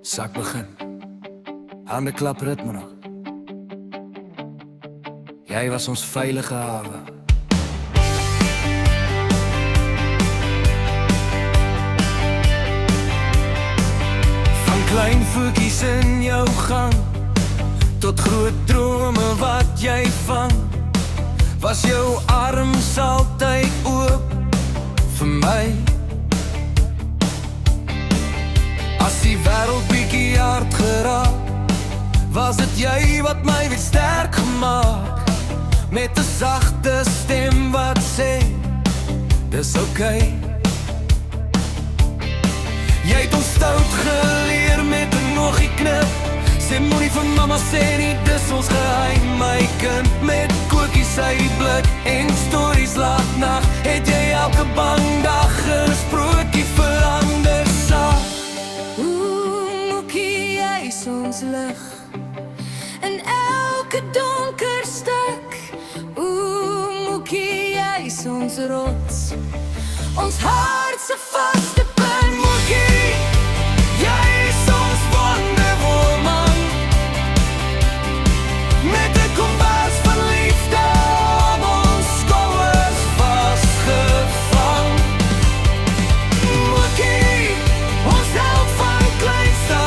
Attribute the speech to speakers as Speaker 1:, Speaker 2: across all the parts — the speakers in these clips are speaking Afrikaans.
Speaker 1: Sak begin, hande klap ritme nog. Jy was ons veilige hawe. Van klein voetjies in jou gang tot groot drome wat jy vang, was jou arms altyd oop vir my. As die wêreld bietjie hard geraak, was dit jy wat my weer sterk gemaak, met 'n sagte stem wat sê, dis okay. Jy het ons stout geleer met 'n oogie knip, sê moenie vir mamma sê nie, dis ons geheim. My kind met koekies uit die blik en stories laat nag, het jy elke bang dag gesprokie verander saak.
Speaker 2: Ons lig in elke donker stuk. Mookie, jy is ons rots, ons hart se vaste punt. Mookie, jy is ons wonderwoman, met 'n kompas van liefde op ons skouers vasgevang. Mookie, ons held van kleinste af.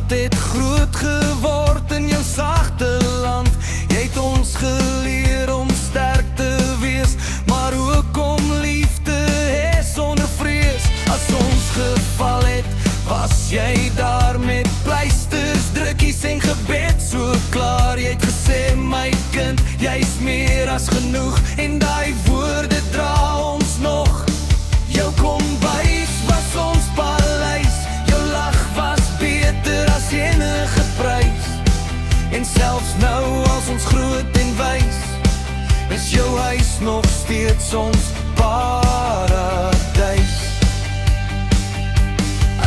Speaker 2: Het groot geword in jou sagte land. Jy het ons geleer om sterk te wees, maar ook om liefde hê sonder vrees. As ons geval het, was jy daar met pleisters, drukkies en gebed so klaar. Jy het gesê, my kind, jy's meer as genoeg, en daai woorde dra ons nog. Jou kombuis was ons paleis, jou lach was beter as enige prys. En selfs nou as ons groot en wys, is jou huis nog steeds ons paradys.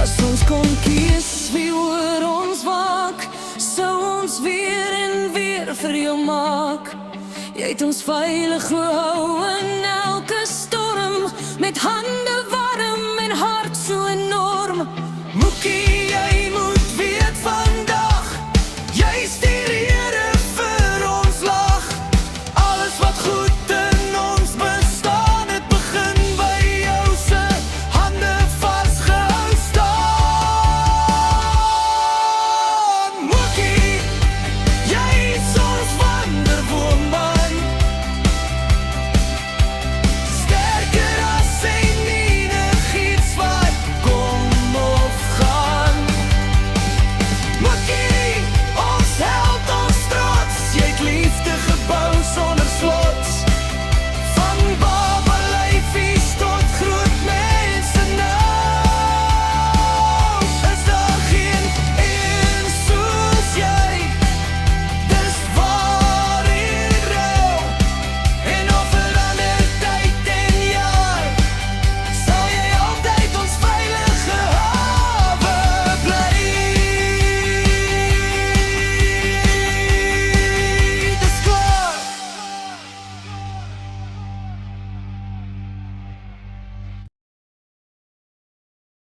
Speaker 2: As ons kon kies wie oor ons waak, sou ons weer en weer vir jou maak. Jy het ons veilig gehou in elke storm, met hande